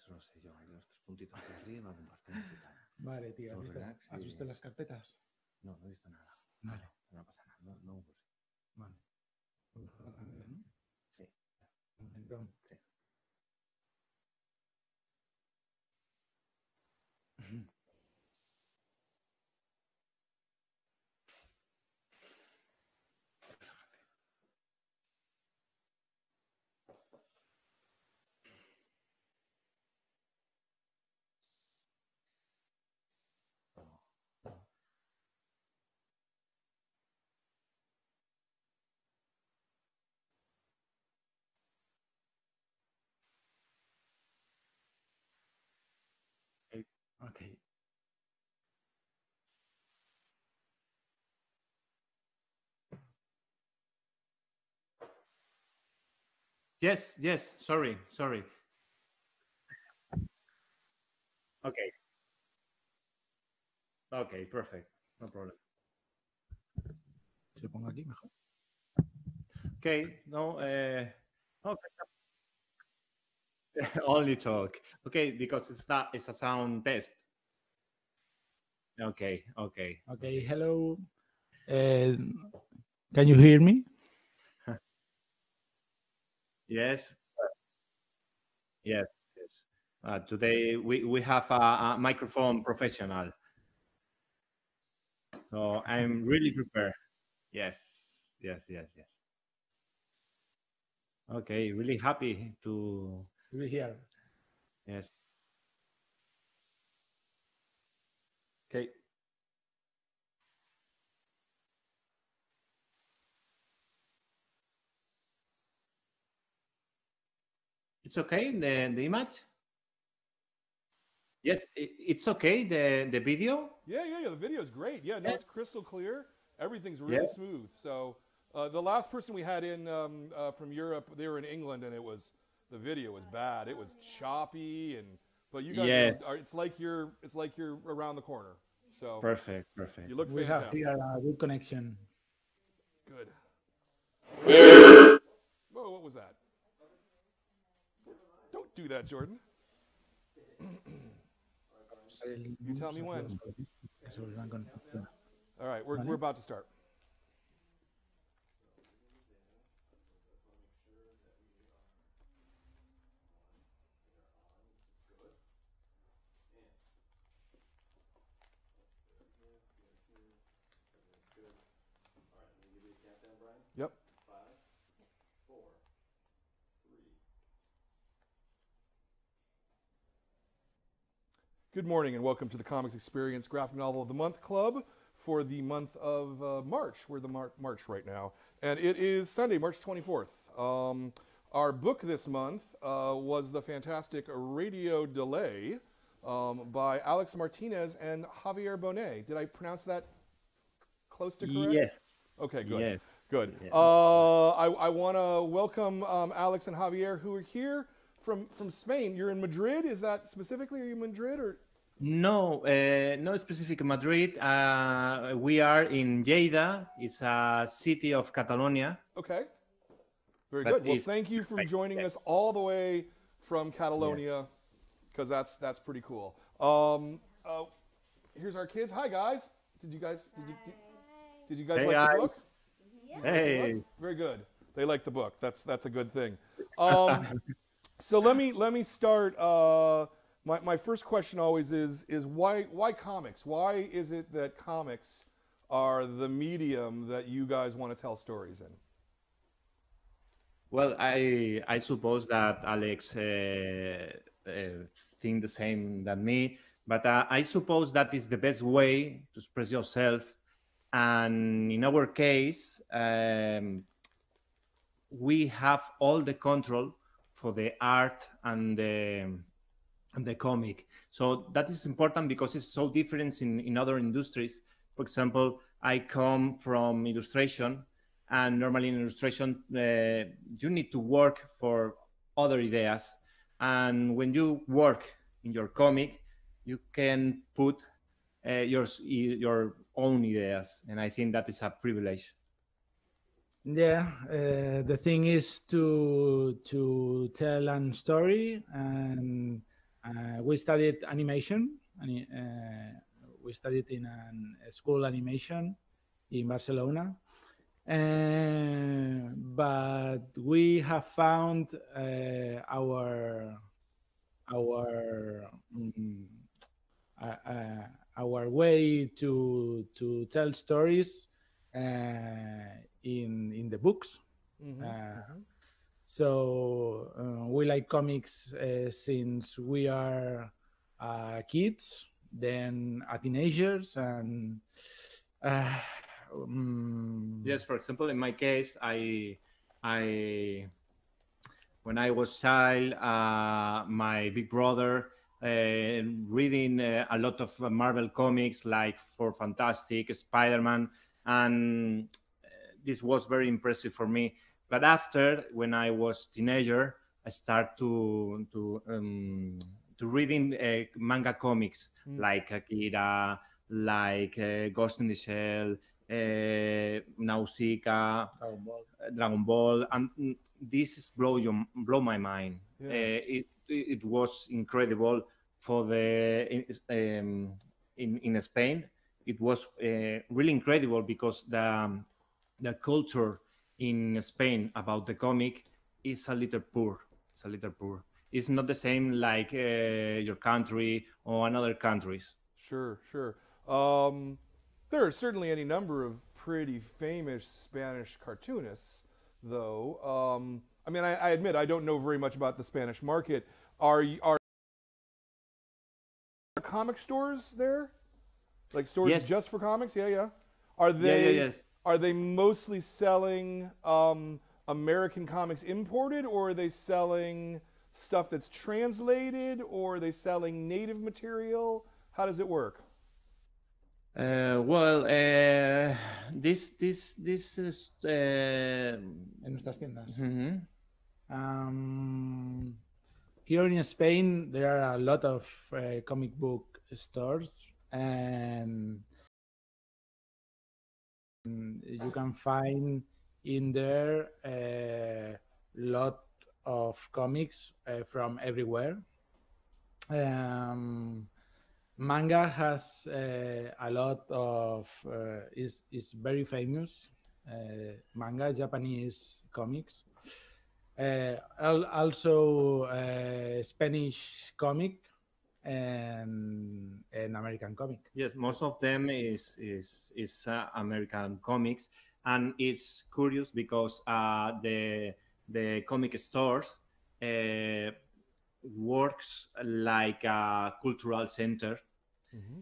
eso lo sé yo. Hay los 3 puntitos de arriba, compartimos y tal. Vale, tío. Todo relax ¿Has y- visto las carpetas? No, no he visto nada. Vale. No pasa nada. No ocurre. Vale. ¿No? Sí. Entonces, Sí. okay. Yes, yes. Sorry. Okay. Okay, perfect. No problem. Se lo pongo aquí mejor. Okay. No. Okay. Only talk. Okay, because it's a sound test. Okay. Okay, hello. Can you hear me? Yes. Yes. Today we have a microphone professional, so I'm really prepared. Yes. Okay, really happy to. We're here. Yes. Okay. It's okay, the image? Yes, it's okay, the video? Yeah. The video is great. Yeah, no, Yeah. it's crystal clear. Everything's really Yeah. smooth. So the last person we had in from Europe, they were in England, and the video was bad. It was choppy, but you guys Yes. are. It's like you're around the corner. So Perfect. you look We have fantastic. here a good connection. Good. Whoa, what was that? Don't do that, Jordan. You tell me when. All right, we're about to start. Yep. 5, 4, 3. Good morning and welcome to the Comix Experience Graphic Novel of the Month Club for the month of March. We're the March right now. And it is Sunday, March 24th. Our book this month was the fantastic Radio Delley by Alex Martinez and Xavier Bonet. Did I pronounce that close to correct? Yes. Okay, good. Yes. Good. Yes. I want to welcome Alex and Javier, who are here from Spain. You're in Madrid. Is that specifically? Are you in Madrid or? No, no specific Madrid. We are in Lleida. It's a city of Catalonia. Okay. Very But good. Well, it's thank you for joining yes. us all the way from Catalonia, because that's pretty cool. Here's our kids. Hi guys. Did you guys Hey, like guys. the book? Hey. Very good. They like the book. That's a good thing. So let me start. My first question always is why comics? Why is it that comics are the medium that you guys want to tell stories in? Well, I suppose that Alex think the same than me, but I suppose that is the best way to express yourself. And in our case, we have all the control for the art and the comic. So that is important because it's so different in other industries. For example, I come from illustration, and normally in illustration, you need to work for other ideas. And when you work in your comic, you can put your own ideas. And I think that is a privilege. Yeah, the thing is to tell a story, and We studied animation. We studied in a school animation in Barcelona. But we have found our way to tell stories in the books. So we like comics since we are kids, then teenagers, and yes. For example, in my case, when I was child, my big brother reading a lot of Marvel comics, like for Fantastic, Spider-Man, and this was very impressive for me. But after, when I was teenager, I started to reading manga comics like Akira, like Ghost in the Shell, Nausicaa, Dragon Ball, and this is blow my mind. Yeah. It was incredible for the in Spain. It was really incredible because the culture in Spain about the comic is a little poor. It's a little poor. It's not the same like your country or another countries. Sure, sure. There are certainly any number of pretty famous Spanish cartoonists, though. I mean, I admit I don't know very much about the Spanish market. Are comic stores there? Like stores Yes. just for comics? Yeah, yeah. Are they? Yes. Are they mostly selling American comics imported, or are they selling stuff that's translated, or are they selling native material? How does it work? This is en nuestras tiendas. mhm. Here in Spain, there are a lot of comic book stores, and you can find in there a lot of comics from everywhere. Manga has a lot of is very famous. Manga, Japanese comics. Also Spanish comic and American comic. Yes, most of them is American comics, and it's curious because the comic stores works like a cultural center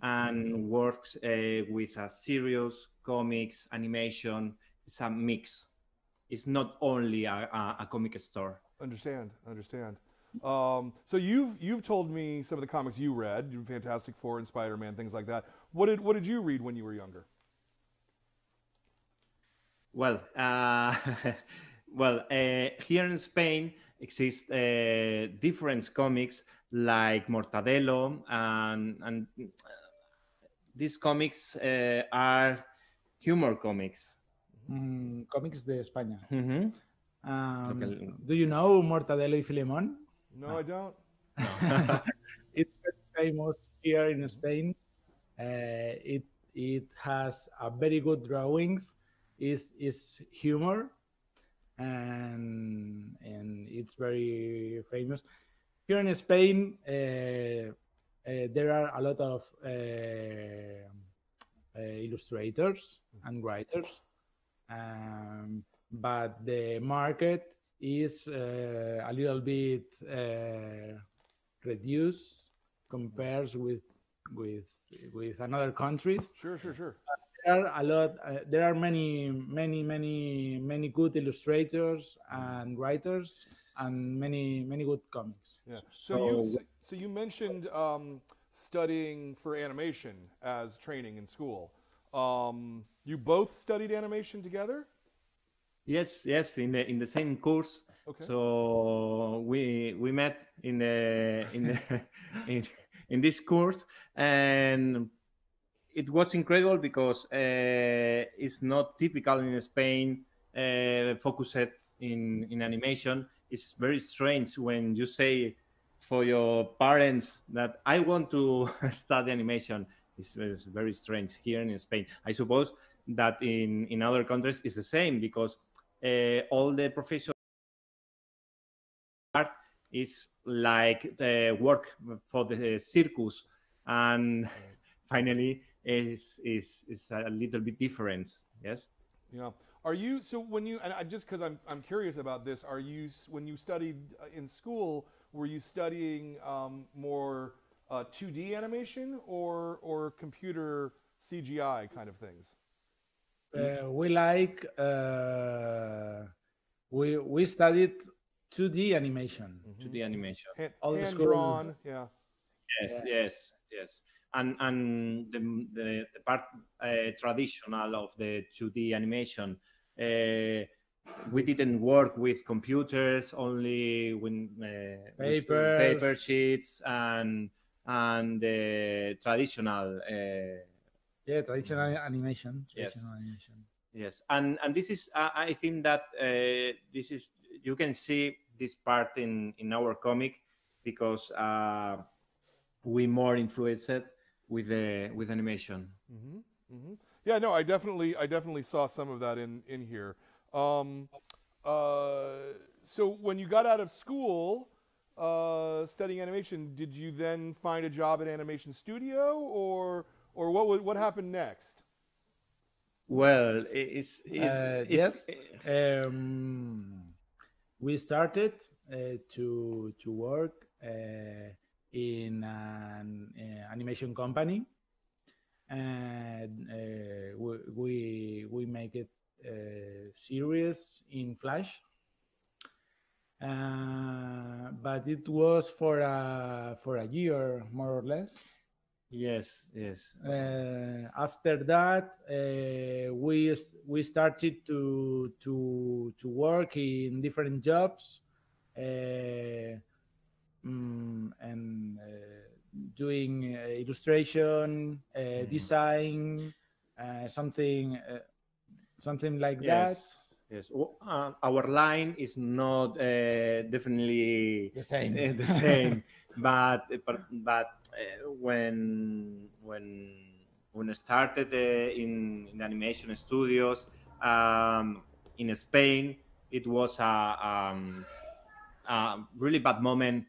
and works with a serious comics animation. It's a mix. It's not only a comic store. Understand. So you've told me some of the comics you read, Fantastic Four and Spider-Man, things like that. What did you read when you were younger? Well, here in Spain exist different comics like Mortadelo, and these comics are humor comics. Comics de España. Okay. Do you know Mortadelo y Filemón? No, I don't. It's very famous here in Spain. It has a very good drawings. Is humor, and it's very famous. Here in Spain, there are a lot of illustrators and writers, but the market is a little bit reduced compared with another countries. Sure. There are a lot. There are many good illustrators and writers, and many good comics. Yeah. So you mentioned studying for animation as training in school. You both studied animation together? Yes, in the same course. Okay. So we met in this course, and it was incredible because it's not typical in Spain focused in animation. It's very strange when you say for your parents that I want to study animation is very strange here in Spain. I suppose that in other countries it's the same because all the professional art is like the work for the circus, and finally is a little bit different. Yes. Yeah. Are you so when you and I, just because I'm curious about this? Are you when you studied in school? Were you studying more 2D animation or computer CGI kind of things? We like we studied 2D animation. 2D animation. Hand drawn. Yeah. Yes, yes, yes. And the part traditional of the 2D animation, we didn't work with computers, only when with paper sheets and traditional. Traditional animation. Yes. Yes, and this is I think that this is you can see this part in our comic because we more influenced with animation. Mm-hmm. Mm-hmm. Yeah, no, I definitely saw some of that in here. So when you got out of school studying animation, did you then find a job at animation studio, or what happened next? Well, yes. We started to work in an animation company, and we make it series in Flash. But it was for a year more or less. Yes, yes. After that, we started to work in different jobs, and doing illustration, design, something like that. Yes, our line is not definitely the same. The same, but when I started in the animation studios in Spain, it was a really bad moment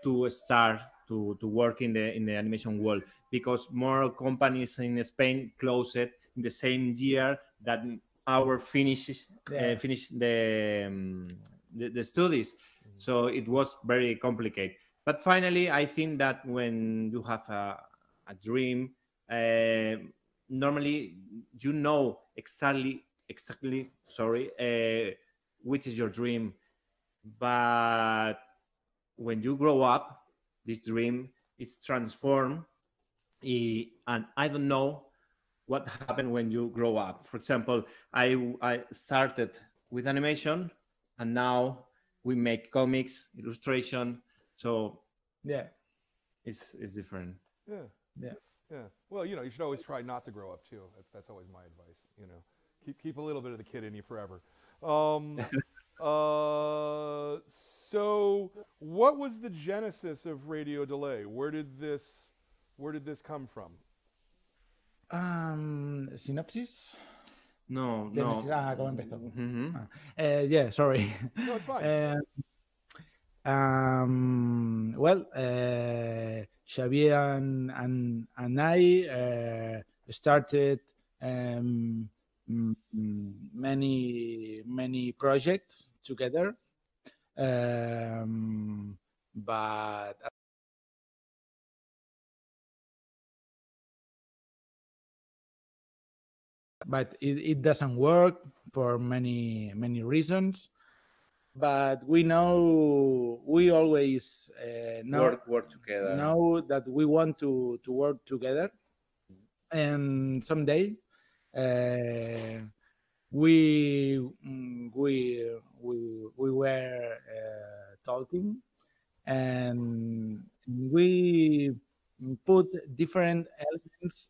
to start to work in the animation world because more companies in Spain closed in the same year that our finish the studies. So it was very complicated. But finally, I think that when you have a dream, normally you know exactly, sorry, which is your dream. But when you grow up, this dream is transformed, and I don't know what happened when you grow up. For example, I started with animation, and now we make comics, illustration. So it's different. Yeah. Well, you should always try not to grow up too. That's always my advice. Keep a little bit of the kid in you forever. So what was the genesis of Radio Delley? Where did this come from? Synopsis. No. ¿Cómo empezó? Yeah, sorry. No, it's fine. Well, Xavier and I started many projects together, but it doesn't work for many reasons. But we know we always work together. Know that we want to work together, and someday we were talking, and we put different elements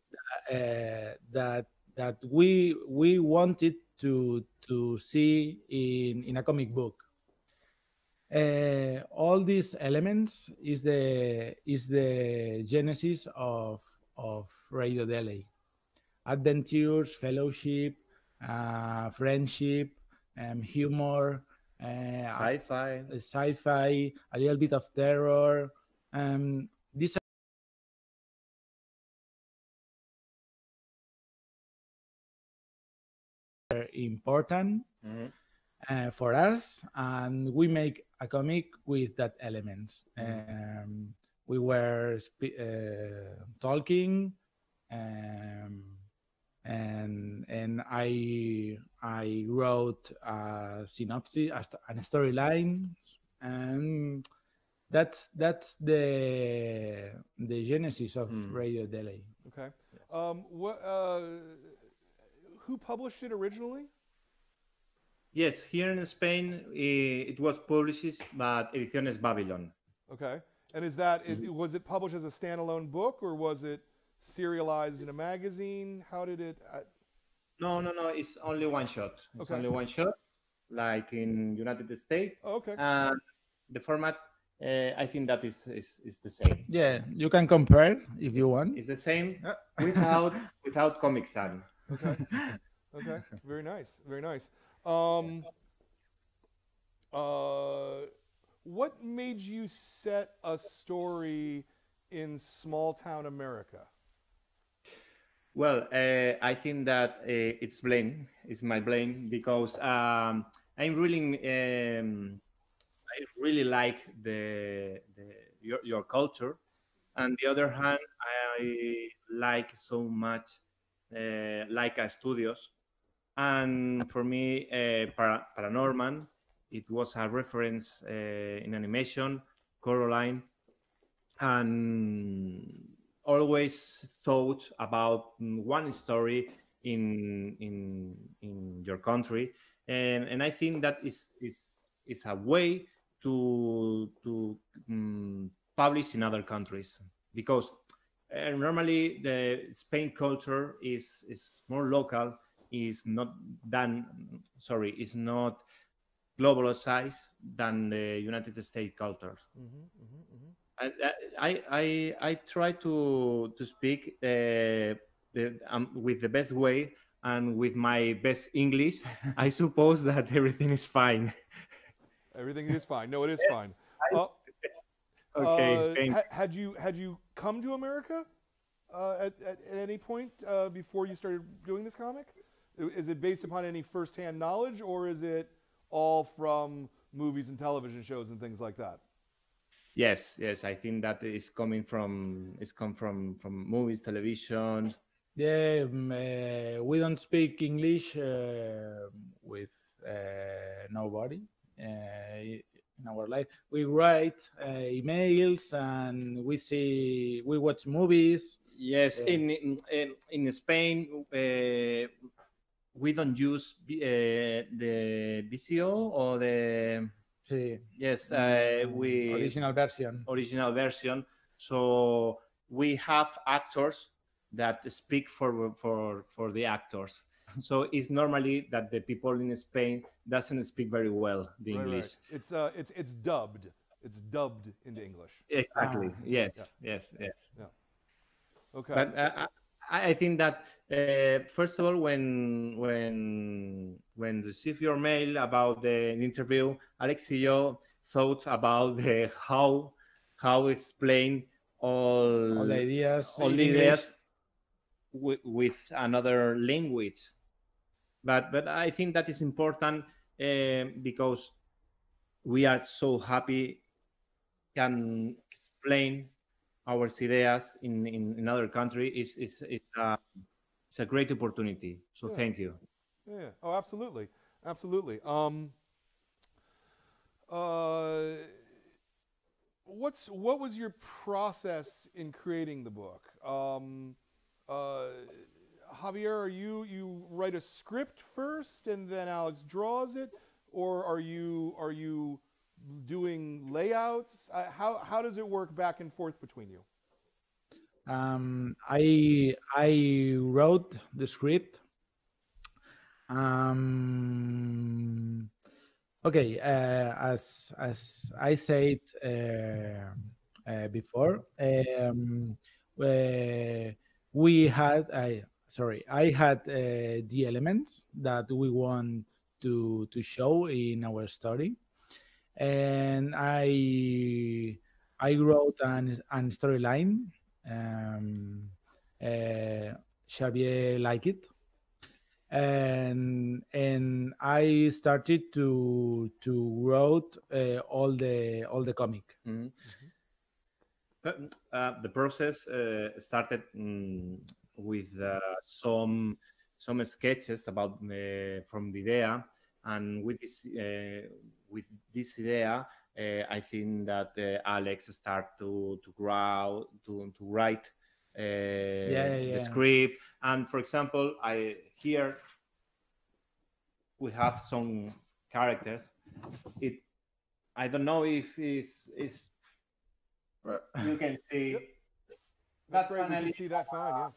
that we wanted to see in a comic book. All these elements is the genesis of Radio Delley. Adventures, fellowship, friendship, humor, sci-fi, a little bit of terror. These are important for us, and we make a comic with that elements. We were talking, and I wrote a synopsis, an storyline, and that's the genesis of Radio Delley. Okay. Who published it originally? Yes, here in Spain, it was published by Ediciones Babylon. Okay. And is that, was it published as a standalone book, or was it serialized in a magazine? How did it... No, it's only one shot. It's only one shot, like in United States. Oh, okay. And the format, I think that is the same. Yeah, you can compare if you want. It's the same without Comix. Okay. Okay. Very nice. Very nice. What made you set a story in small town America? Well, I think that it's blame. It's my blame because I really like your culture. On the other hand, I like so much Laika Studios, and for me, Paranorman, it was a reference in animation, Coraline, and always thought about one story in your country, and I think that is a way to publish in other countries, because normally the Spain culture is more local, is not globalized than the United States cultures. I try to speak with the best way and with my best English. I suppose that everything is fine. Everything is fine. No, it is fine. Okay. Had you come to America at any point before you started doing this comic? Is it based upon any firsthand knowledge, or is it all from movies and television shows and things like that? Yes. I think that is coming from movies, television. Yeah, we don't speak English with nobody in our life. We write emails and we watch movies. Yes, in Spain we don't use the VCO or the original version. So we have actors that speak for the actors. So it's normally that the people in Spain doesn't speak very well the English. Right. It's dubbed. It's dubbed into English. Exactly. Yes. Yeah. Okay. But I think that first of all, when receive your mail about the interview, Alexio thought about how explain all the ideas, with another language. But I think that is important because we are so happy can explain our ideas in another country. It's a great opportunity. So thank you. Yeah. Oh, absolutely. What was your process in creating the book? Javier, you write a script first and then Alex draws it, or are you doing layouts? How does it work back and forth between you? I wrote the script. Okay, as I said before, uh, we had I had the elements that we want to show in our story, and I wrote an storyline. Um, Xavier liked it, and I started to wrote all the comic. Mhm. The process started with some sketches about from the idea, and with this idea, I think that Alex start to grow to write the Yeah. script. And for example, I here we have some characters. It I don't know if is you can see. Yep. That's That's great. We can finally, see that fine. Yeah.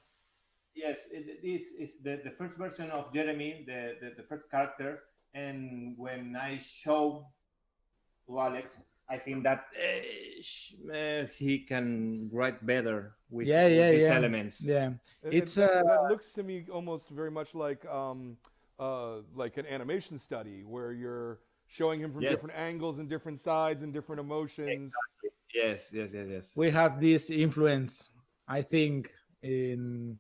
yes, this is the first version of Jeremy, the first character. And when I show to Alex, I think that he can write better with these elements. Yeah. And It's that looks to me almost very much like an animation study where you're showing him from Yes, different angles and different sides and different emotions. exactly. Yes. we have this influence, I think, in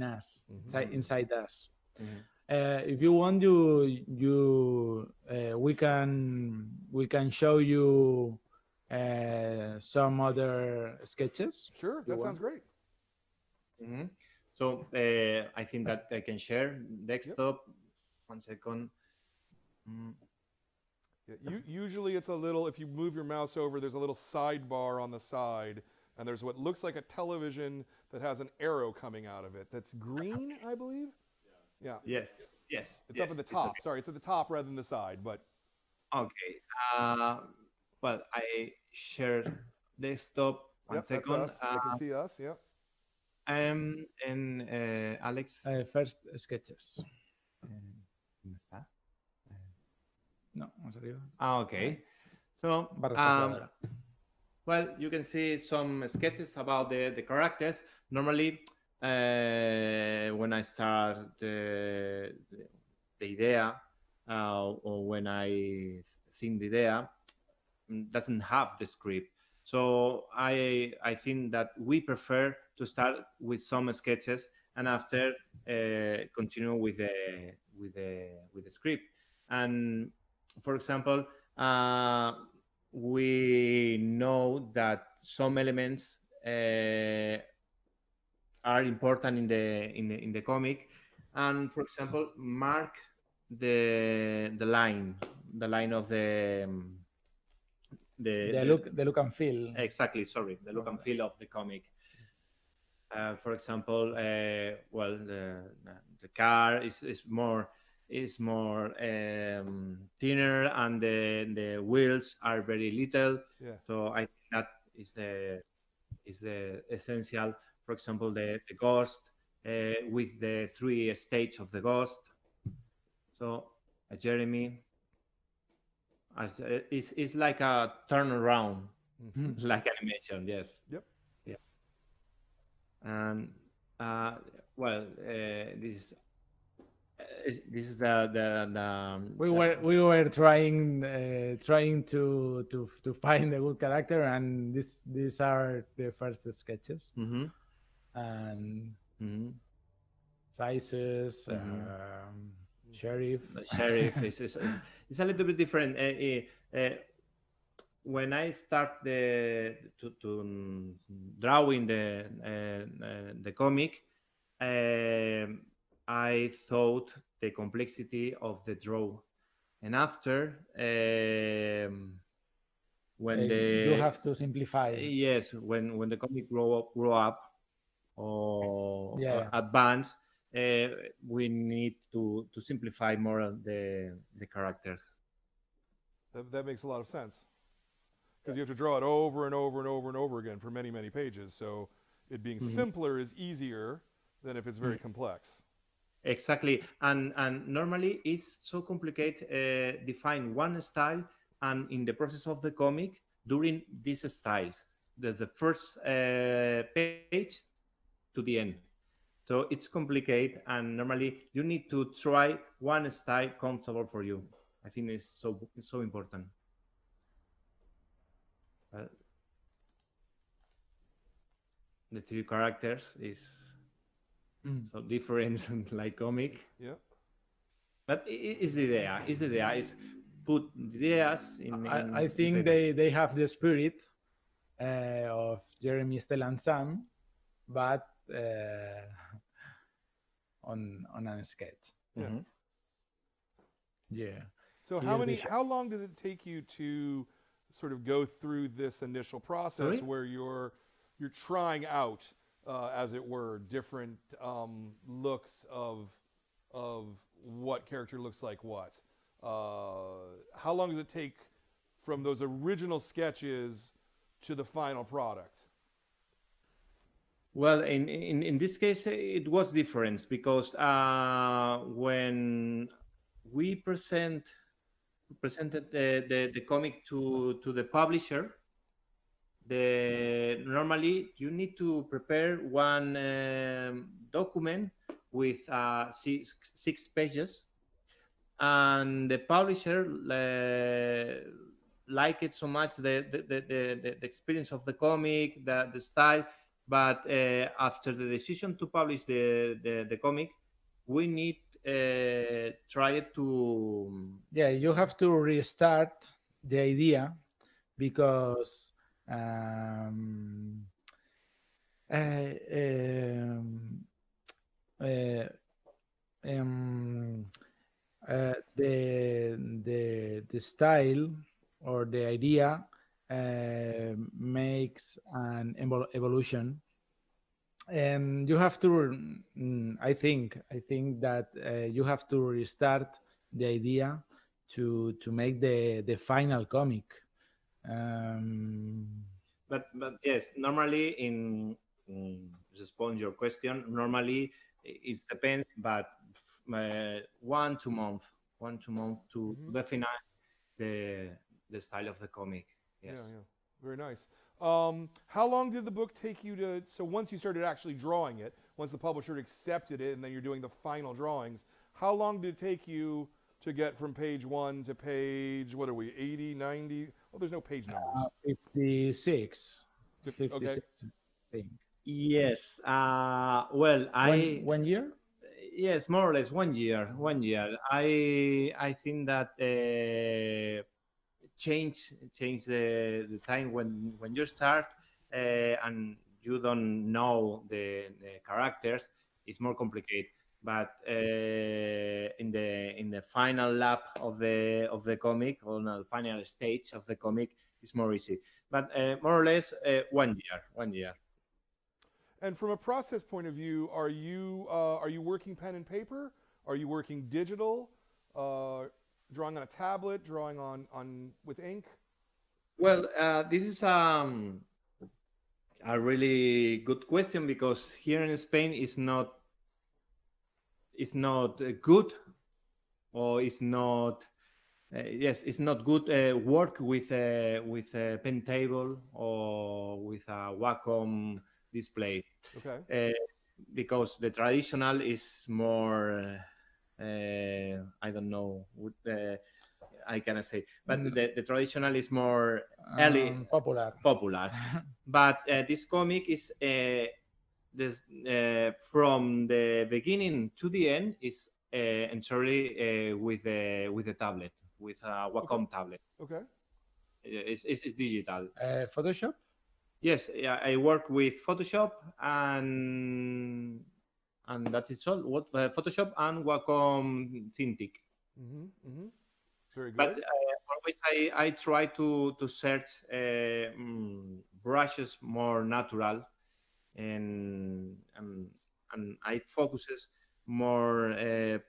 us, inside us. Mhm. If you want, we can show you some other sketches. Sure, You that sounds want? great. Mhm. So I think that I can share Yep. desktop. 1 second. Mm. Yeah, usually it's a little, if you move your mouse over, there's a little sidebar on the side, and there's what looks like a television that has an arrow coming out of it. That's green, I believe? Yeah. Yes, It's up at the it's top. okay. Sorry, it's at the top rather than the side, but Okay. Uh, well, I shared desktop. One yep, that's second. us. They can see us, yep. And Alex. First sketches. ¿Dónde está? No, vamos arriba. Okay. So, Barra espaciadora. well, you can see some sketches about the characters. Normally, when I start the idea, or when I think the idea, doesn't have the script. So I think that we prefer to start with some sketches and after continue with the script. And for example, we know that some elements are important in the comic, and for example, mark the line of The look and feel. exactly, sorry, the look and feel of the comic. For example, well, the car is more thinner, and the wheels are very little. Yeah. So I think that is the essential. For example, the ghost with the 3 states of the ghost. So Jeremy it's like a turnaround, like animation. Yes. Yep. Yeah. And well, this is the We were trying to find a good character, and these are the first sketches, Mm-hmm. and Mm-hmm. sizes, sheriff. The sheriff is a little bit different. When I start to drawing the comic, I thought the complexity of the draw, and after when You have to simplify. yes, when the comic grow up or Yeah. advance, we need to simplify more the characters. That makes a lot of sense. Because you have to draw it over and over and over and over again for many, many pages. So it being simpler is easier than if it's very complex. Exactly, and normally it's so complicated. Define one style, and in the process of the comic, during these styles, the first page to the end. So it's complicated, and normally you need to try one style comfortable for you. I think it's so important. Uh, the three characters is Mm. so different like comic, Yeah. but it's the idea. It's the idea. Is put the ideas I in think paper. they have the spirit of Jeremy, Stella, and Sam, but on a sketch. Yeah. Mhm. Yeah. So Here they how long does it take you to sort of go through this initial process Sorry? where you're trying out, as it were, different looks of what character looks like what? How long does it take from those original sketches to the final product? Well, in this case, it was different because when we presented the comic to the publisher, the normally you need to prepare one document with six pages, and the publisher liked it so much the experience of the comic, the style, but after the decision to publish the comic, we need try it to Yeah, you have to restart the idea because uh, um, uh, um, the style or the idea makes an evolution, and you have to I think that you have to restart the idea to make the final comic. um, but yes, normally in respond your question, normally it depends, but 1 2 month to Mm-hmm. define the style of the comic. Yeah, Yes. yeah. Very nice. How long did the book take you to? So once you started actually drawing it, once the publisher accepted it, and then you're doing the final drawings, how long did it take you to get from page 1 to page, what are we, 80, 90? Oh, there's no page numbers. 56 Okay. 56 I think. Yes. Well, One year. yes, more or less 1 year. 1 year. I think that change the time when you start and you don't know the characters, it's more complicated. But in the final lap of the comic, on the final stage of the comic, it's more easy. But more or less 1 year. 1 year. And from a process point of view, are you working pen and paper? Are you working digital? Drawing on a tablet? Drawing on with ink? Well, this is a really good question because here in Spain it's not good, or it's not yes, it's not good work with a pen table or with a Wacom display, Okay. because the traditional is more I don't know what I cannot say, but the traditional is more early Popular. popular. But this comic is this, from the beginning to the end is entirely with a tablet, with a Wacom tablet. Okay. It's digital. Photoshop. Yes, yeah, I work with Photoshop and that is all. What Photoshop and Wacom Cintiq. Mm-hmm. Mm-hmm. Very But good. always I try to search brushes more natural, and I focuses more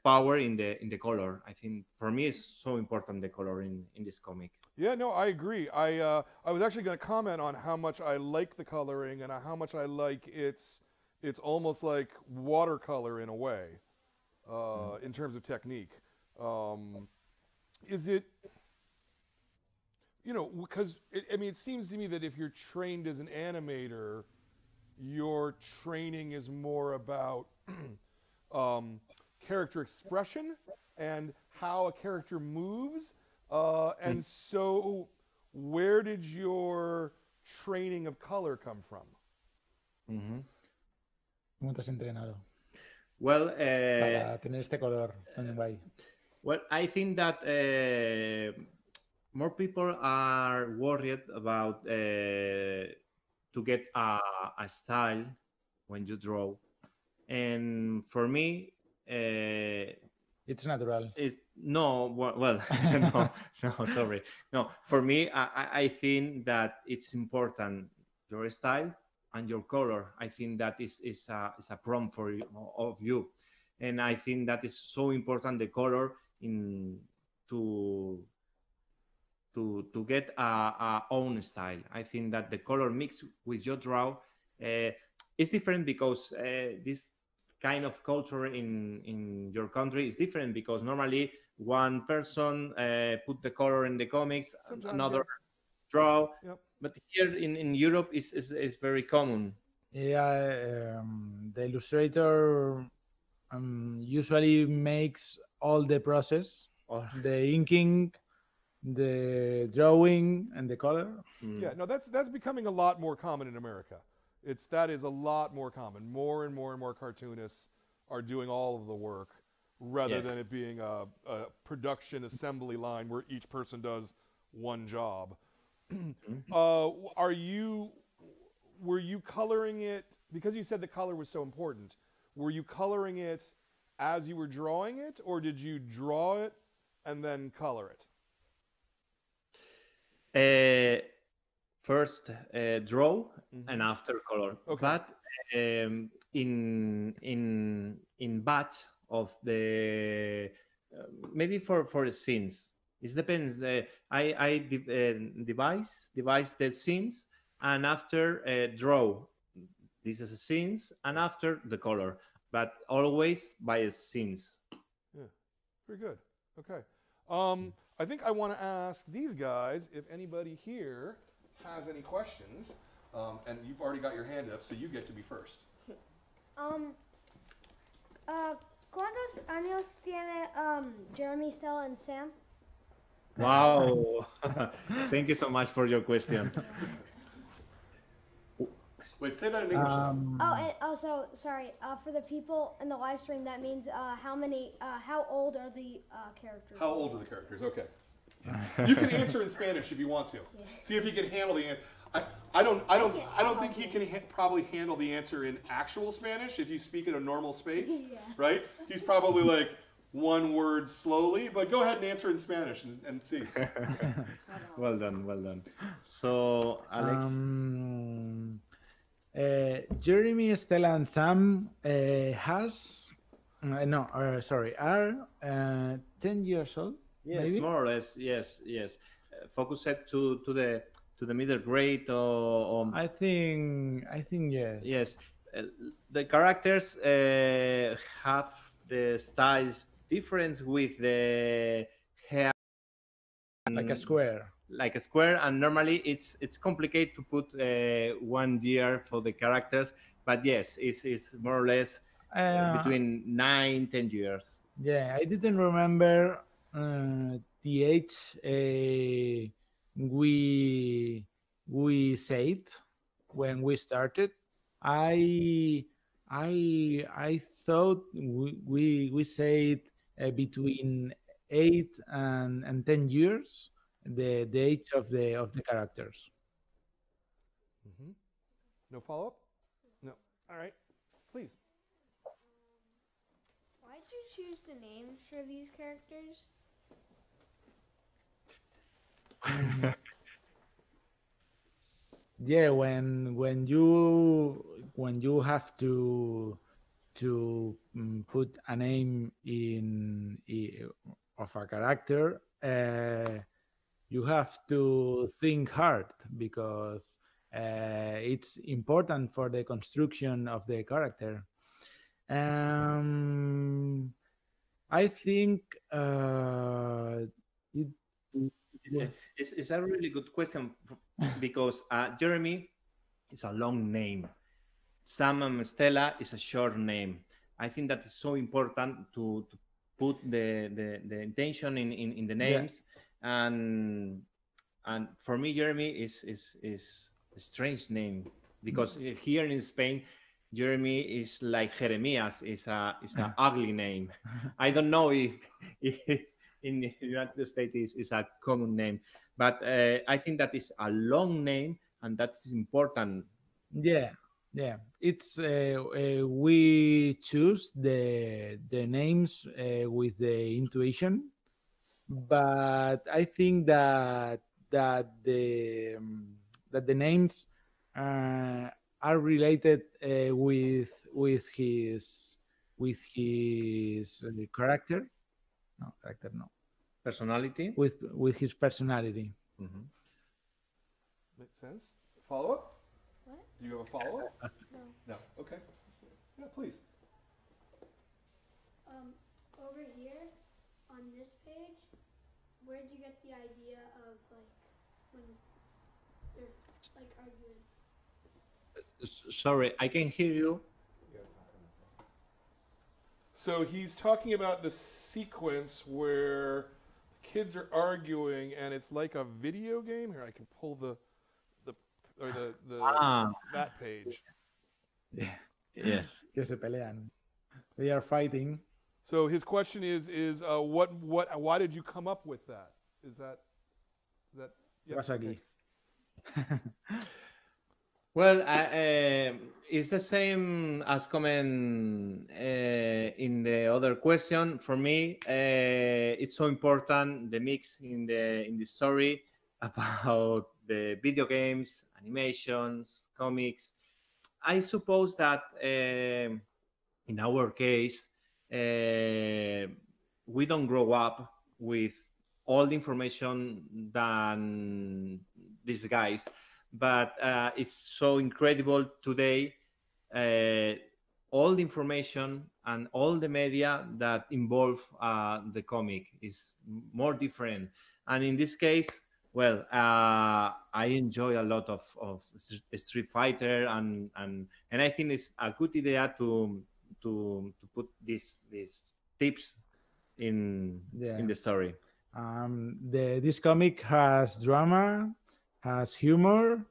power in the color. I think for me it's so important, the color in this comic. Yeah, no, I agree. I was actually going to comment on how much I like the coloring and how much I like it's almost like watercolor in a way. in terms of technique. Is it, because it seems to me that if you're trained as an animator, your training is more about character expression and how a character moves. And so where did your training of color come from? ¿Cómo te has entrenado Well, para tener este color tan guay? well, I think that more people are worried about to get a style when you draw, and for me, It's natural. well, no, sorry, no. For me, I think that it's important your style and your color. I think that is a prompt for you, of you, and I think that is so important, the color in to get a own style. I think that the color mix with your draw is different because this kind of culture in your country is different, because normally one person put the color in the comics, Sometimes, another draw. Yep. But here in Europe is very common. Yeah, the illustrator usually makes all the process, the inking, the drawing, and the color. Yeah, no, that's becoming a lot more common in America. That is a lot more common. More and more and more cartoonists are doing all of the work, rather than it being a production assembly line where each person does one job. Were you coloring it, because you said the color was so important, were you coloring it as you were drawing it, or did you draw it and then color it? First draw and after color. Okay. But in batch of the maybe for the scenes, it depends. I devise the scenes, and after draw. This is a scenes, and after the color, but always by scenes. Yeah, very good. Okay. I think I want to ask these guys if anybody here has any questions, and you've already got your hand up, so you get to be first. ¿Cuántos años tiene Jeremy, Stella, and Sam? Wow. Thank you so much for your question. Wait, say that in English. Oh, and also, sorry, for the people in the live stream, that means how old are the characters? How old are the characters? Okay. You can answer in Spanish if you want to. Yeah. See if he can handle the answer. I don't think he can probably handle the answer in actual Spanish if you speak at a normal space, Yeah. right? He's probably like one word slowly, but go ahead and answer in Spanish and see. Well done. So, Alex. Jeremy, Stella, and Sam are 10 years old. Yes, maybe? more or less. Yes. Focused to the middle grade or I think yes. yes. The characters have the styles difference with the hair, Like a square. like a square, and normally it's complicated to put 1 year for the characters, but yes, it's more or less between 9-10 years. Yeah, I didn't remember the age we said when we started. I thought we said between 8 and 10 years the age of the characters. Mm-hmm. No follow-up? No. All right. Please. Why did you choose the names for these characters? Yeah, when you have to put a name of a character, you have to think hard, because it's important for the construction of the character. I think it, It's a really good question because Jeremy is a long name. Sam and Stella is a short name. I think that is so important to put the intention in the yeah. names, and for me Jeremy is a strange name because here in Spain Jeremy is like Jeremias, is a ugly name. I don't know if in the United States is a common name, but I think that is a long name and that's important. Yeah, yeah. It's we choose the names with the intuition, but I think that the names are related with his character. No, character no. Personality. With his personality. Mhm. Makes sense. Follow up? What? Do you have a follow up? No. No. Okay. Yeah, please. Over here on this page, where did you get the idea of like when they're like arguing? Sorry, I can hear you. So he's talking about the sequence where kids are arguing and it's like a video game. Here, I can pull the that page. Yeah. Yes. Que se pelean. They are fighting. So his question is why did you come up with that? Is that yeah, Wasagi. okay. Well, it's the same as comment in the other question. For me, it's so important the mix in the story about the video games, animations, comics. I suppose that in our case, we don't grow up with all the information than these guys, but it's so incredible today, all the information and all the media that involve the comic is more different. And in this case, well, I enjoy a lot of Street Fighter, and I think it's a good idea to put these tips in the story. This comic has drama, has humor,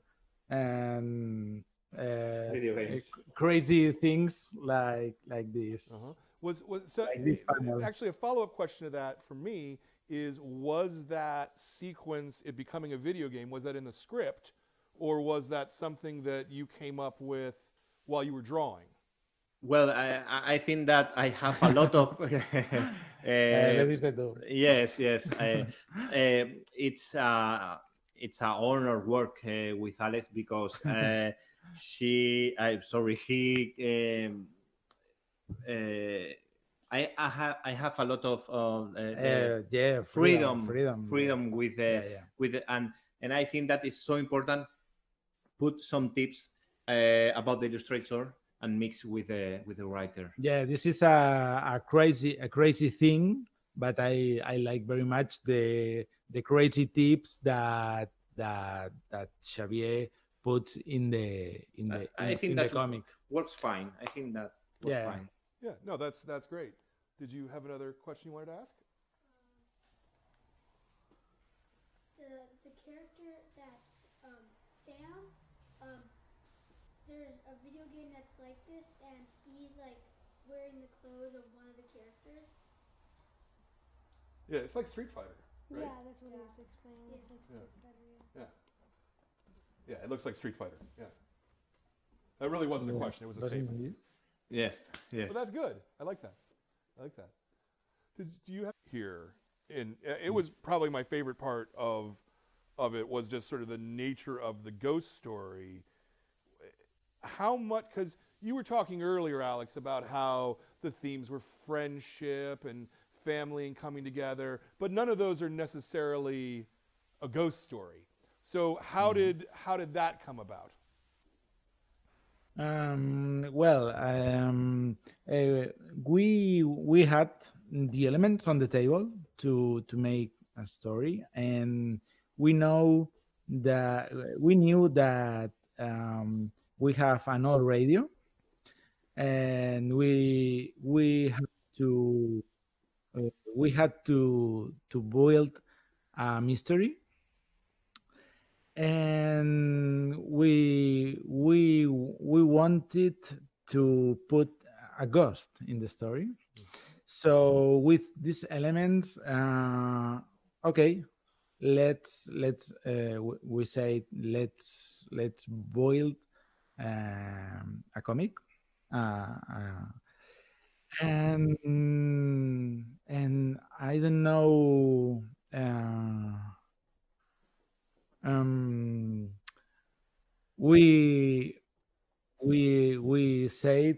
and Video games. crazy things like this. Uh-huh. Was so Like this panel. actually a follow-up question to that for me is, was that sequence, it becoming a video game, was that in the script, or was that something that you came up with while you were drawing? Well, I think that I have a lot of yes. It's an honor work with Alex because he I have a lot of freedom with and I think that is so important. Put some tips about the illustrator and mix with the writer. Yeah, this is a crazy thing, but I like very much the crazy tips that Xavier puts in the comic. Works fine. I think that works fine. Yeah, no, that's great. Did you have another question you wanted to ask? The character that's Sam, there's a video game that's like this, and he's like wearing the clothes of one of the characters. Yeah, it's like Street Fighter, right? Yeah, that's what I was explaining. It's like Street Fighter. Yeah, it looks like Street Fighter. Yeah, that really wasn't a question; it was a statement. Yes. But that's good. I like that. Do you have here? It was probably my favorite part of it was just sort of the nature of the ghost story. How much? Because you were talking earlier, Alex, about how the themes were friendship and family and coming together, but none of those are necessarily a ghost story. So how did that come about? We had the elements on the table to make a story, and we know that we knew that we have an old radio, and to we had to build a mystery, and we wanted to put a ghost in the story. So with these elements, okay, we say let's build a comic, and I don't know. We we said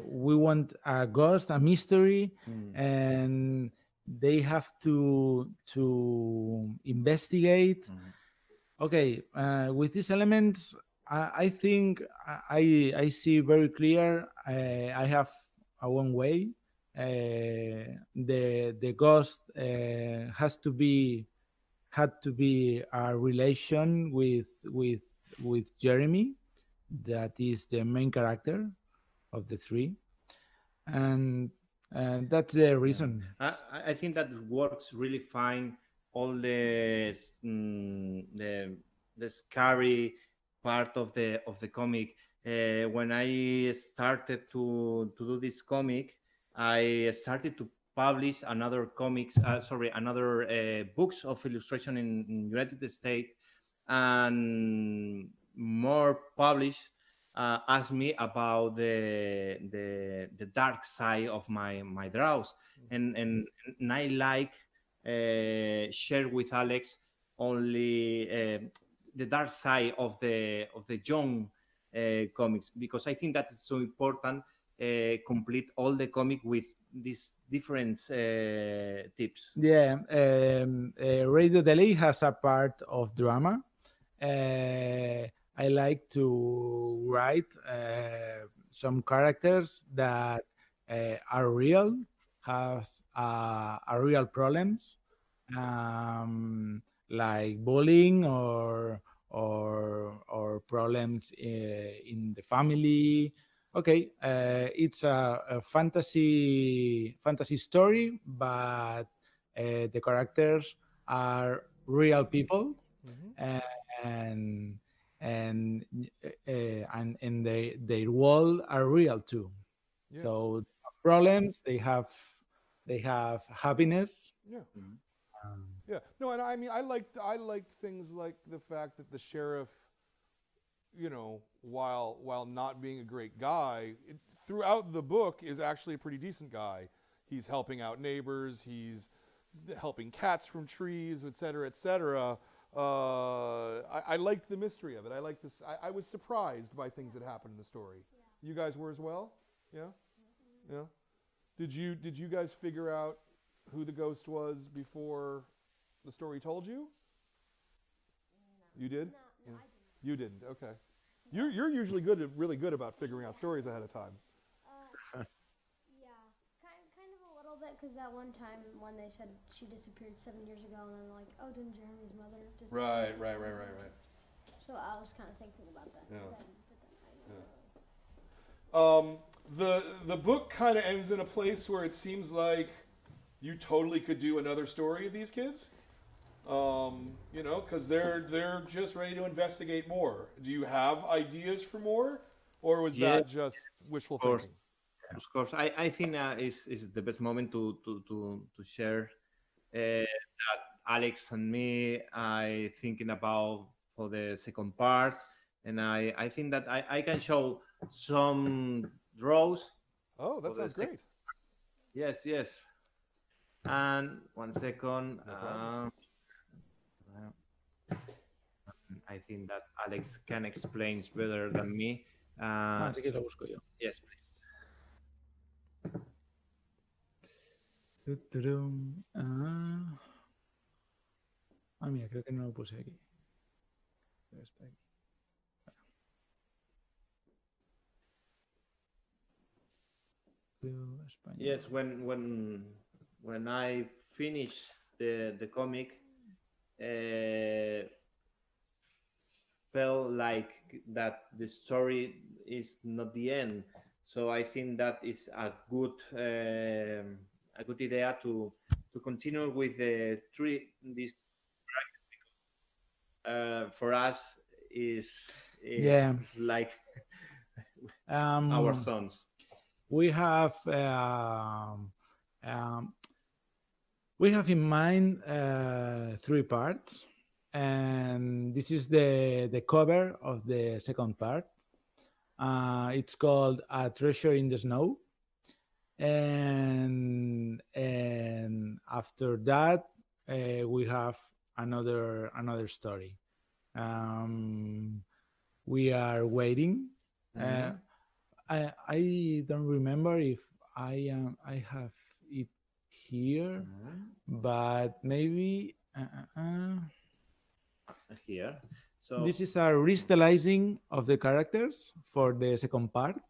we want a ghost, a mystery, and they have to investigate. Okay, with these elements, I think I see very clear. I have a one way. The ghost had to be a relation with Jeremy, that is the main character of the three, and that's the reason. I think that works really fine. All the scary part of the comic. When I started to do this comic, I started to publish another books of illustration in United States, and more published asked me about the dark side of my draws, and I like share with Alex only the dark side of the young comics, because I think that is so important. Complete all the comic with these different tips. Yeah, Radio Delley has a part of drama. I like to write some characters that are real, has are real problems, like bullying or problems in the family. Okay, it's a fantasy story, but the characters are real people, and their world are real too. Yeah. So problems, they have happiness. Yeah. Yeah. No, and I mean, I liked things like the fact that the sheriff, you know, while not being a great guy, throughout the book is actually a pretty decent guy. He's helping out neighbors. He's helping cats from trees, et cetera, et cetera. I liked the mystery of it. I liked this. I was surprised by things that happened in the story. Yeah. You guys were as well? Yeah? Yeah? Did you guys figure out who the ghost was before the story told you? No. You did? No, Yeah. I didn't. You didn't. Okay. You're usually really good about figuring out stories ahead of time. Yeah, kind of a little bit, because that one time when they said she disappeared 7 years ago, and then like, oh, didn't Jeremy's mother disappear? Right. So I was kind of thinking about that. Yeah. But then I know. The book kind of ends in a place where it seems like you totally could do another story of these kids. You know, because they're just ready to investigate more. Do you have ideas for more, or was that just wishful thinking? Of course, I think is the best moment to share that Alex and me I thinking about for the second part, and I think that I can show some draws. Oh, that sounds great. Yes. And 1 second. I think that Alex can explain better than me. Así que lo busco yo. Yes, please. Mira, creo que no lo puse aquí. Está aquí. Yes, when I finish the comic, uh, felt like that the story is not the end. So I think that is a good idea to continue with the three this for us is Yeah. like our Um, sons. we have um, we have in mind three parts, and this is the cover of the second part. It's called "A Treasure in the Snow," and after that we have another story. Um, we are waiting. Uh, Mhm. I don't remember if I have it here, Mhm. but maybe Here. So this is a restylizing of the characters for the second part,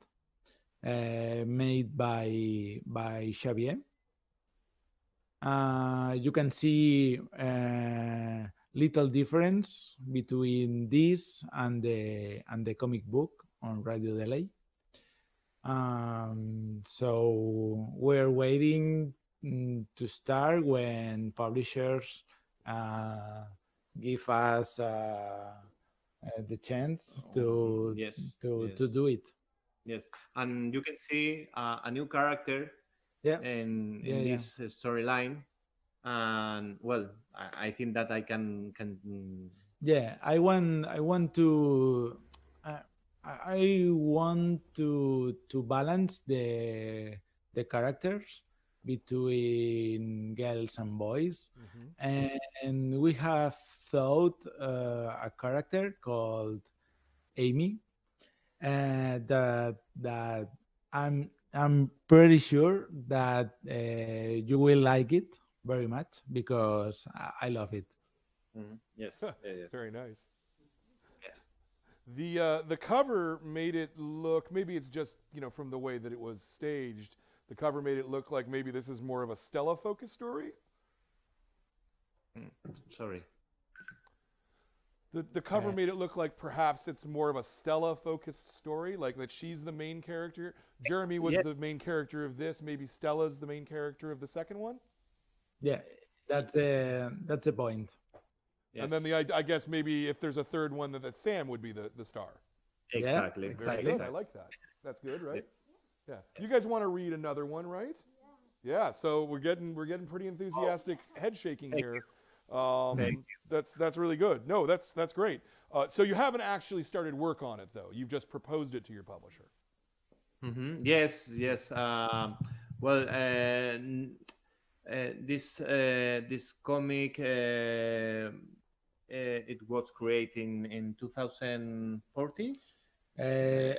made by Xavier. You can see little difference between this and the comic book on Radio Delley. So we're waiting to start when publishers uh, give us the chance yes, to yes, do it. yes, and you can see a new character Yeah, in yeah. this storyline, and well, I think that I can Yeah, I want to uh, I want to balance the characters between girls and boys, Hmm. and we have thought a character called Amy, that I'm pretty sure that you will like it very much because I love it. yes, yes, Very nice. yes. The cover made it look, maybe it's just, from the way that it was staged, the cover made it look like maybe this is more of a Stella focused story. Mm, sorry. The cover Uh, made it look like perhaps it's more of a Stella focused story, like that she's the main character. Jeremy was Yes, the main character of this, maybe Stella's the main character of the second one. yeah, that's a point. And then yes, I guess maybe if there's a third one, that Sam would be the star. Yeah, exactly, Very exactly. good. I exactly. like that. That's good, right? Yes. Yeah. You guys want to read another one, right? Yeah. So we're getting pretty enthusiastic head shaking Thank here. Thank That's really good. No, that's great. So you haven't actually started work on it though. You've just proposed it to your publisher. Yes, yes. Well, this comic it was created in 2014. The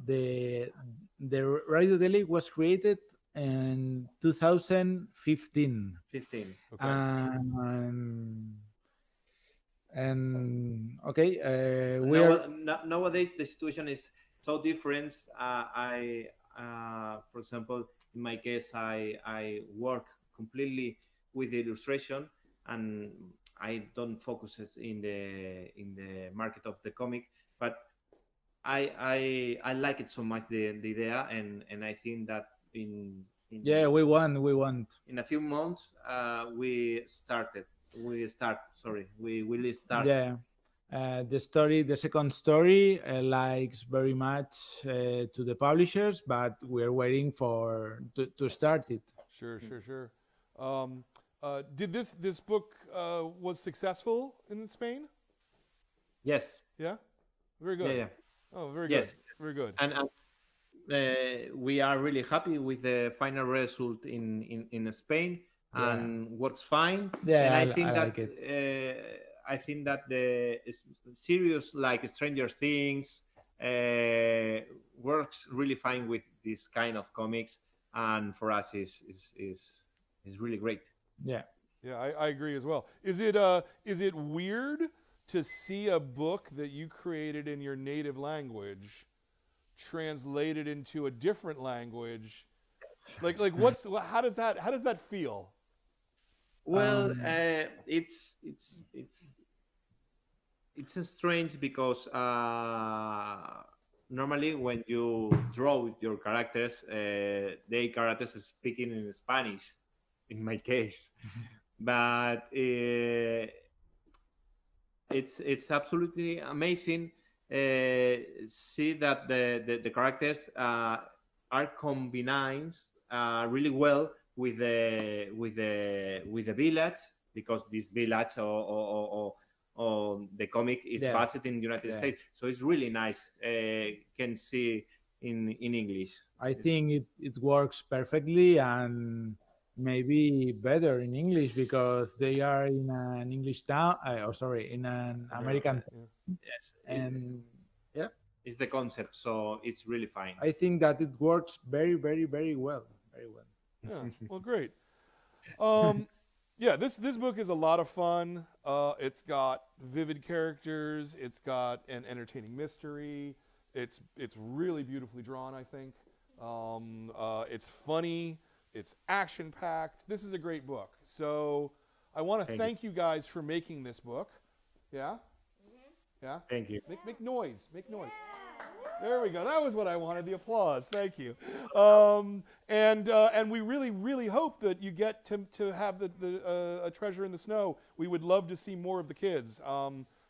No, the Radio Delhi was created in 2015, 15. Okay. and okay, we Now, are nowadays the situation is so different. For example, in my case, I work completely with the illustration, and I don't focus in the market of the comic. But I like it so much the idea, and I think that yeah, we want. in a few months we will start. Yeah, the second story likes very much to the publishers, but we're waiting for to start it. Sure. Sure. Sure. Um, did this book was successful in Spain? Yes. Yeah. Very Yeah, good. yeah. Oh, very good. Yes. Very good. And we are really happy with the final result in Spain, Yeah, and works fine. And yeah, I I like it. think that the series like Stranger Things works really fine with this kind of comics, and for us is really great. Yeah. Yeah, I agree as well. Is it weird to see a book that you created in your native language translated into a different language how does that feel? Well, Um, it's strange because normally when you draw your characters, they characters speaking in Spanish, in my case, but it's absolutely amazing. See that the characters are combined really well with the village, because this village or the comic is yeah, based in the United yeah. States, so it's really nice. Can see in English. I think it works perfectly and maybe better in English because they are in an English town, or sorry, in an America. American Yeah. Yes, and yeah, it's the concept, so it's really fine. I think that it works very, very, very well, very well. Yeah. Well, great. Um, yeah, this book is a lot of fun. It's got vivid characters. It's got an entertaining mystery. It's really beautifully drawn, I think. It's funny. It's action packed. This is a great book. So I want to thank you guys for making this book. Yeah. Yeah. Thank you. Make noise. Make noise. There we go. That was what I wanted, the applause. Thank you. And we really, really hope that you get to have a Treasure in the Snow. We would love to see more of the kids.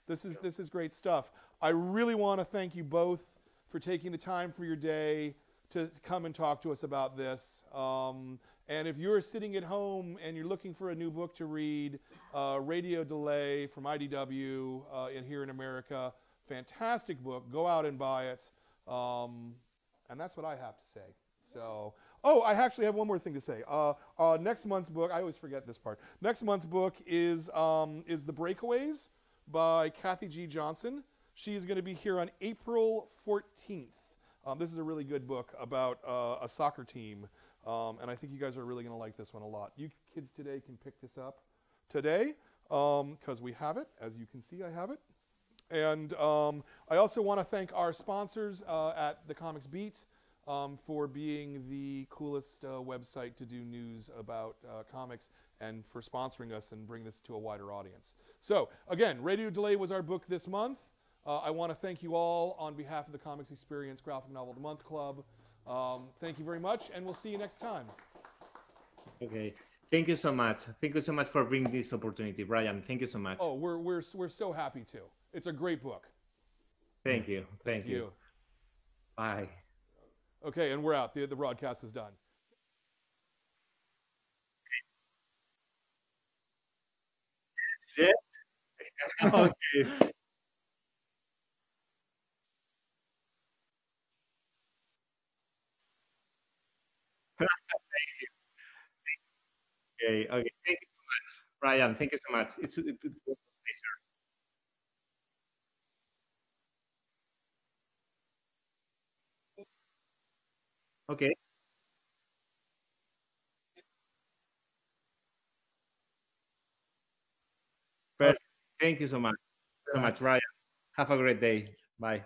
This is great stuff. I really want to thank you both for taking the time for your day to come and talk to us about this. And if you're sitting at home and you're looking for a new book to read, Radio Delley from IDW here in America, fantastic book. Go out and buy it. And that's what I have to say. So, I actually have one more thing to say. Next month's book, I always forget this part. Next month's book is The Breakaways by Kathy G. Johnson. She's going to be here on April 14th. This is a really good book about a soccer team. And I think you guys are really going to like this one a lot. You kids today can pick this up today because we have it. As you can see, I have it. And I also want to thank our sponsors at the Comics Beat for being the coolest website to do news about comics and for sponsoring us and bring this to a wider audience. So, again, Radio Delley was our book this month. I want to thank you all on behalf of the Comics Experience Graphic Novel of the Month Club. Thank you very much, and we'll see you next time. Okay. Thank you so much. Thank you so much for bringing this opportunity, Brian. Thank you so much. Oh, we're so happy to. It's a great book. Thank you. Thank you. Bye. Okay, and we're out. The broadcast is done. Yes. Okay. Okay. Okay. Thank you so much, Brian. Thank you so much. It was a pleasure. Okay. Okay, Perfect. Thank you so much. very So much, much. Brian. Have a great day. Bye.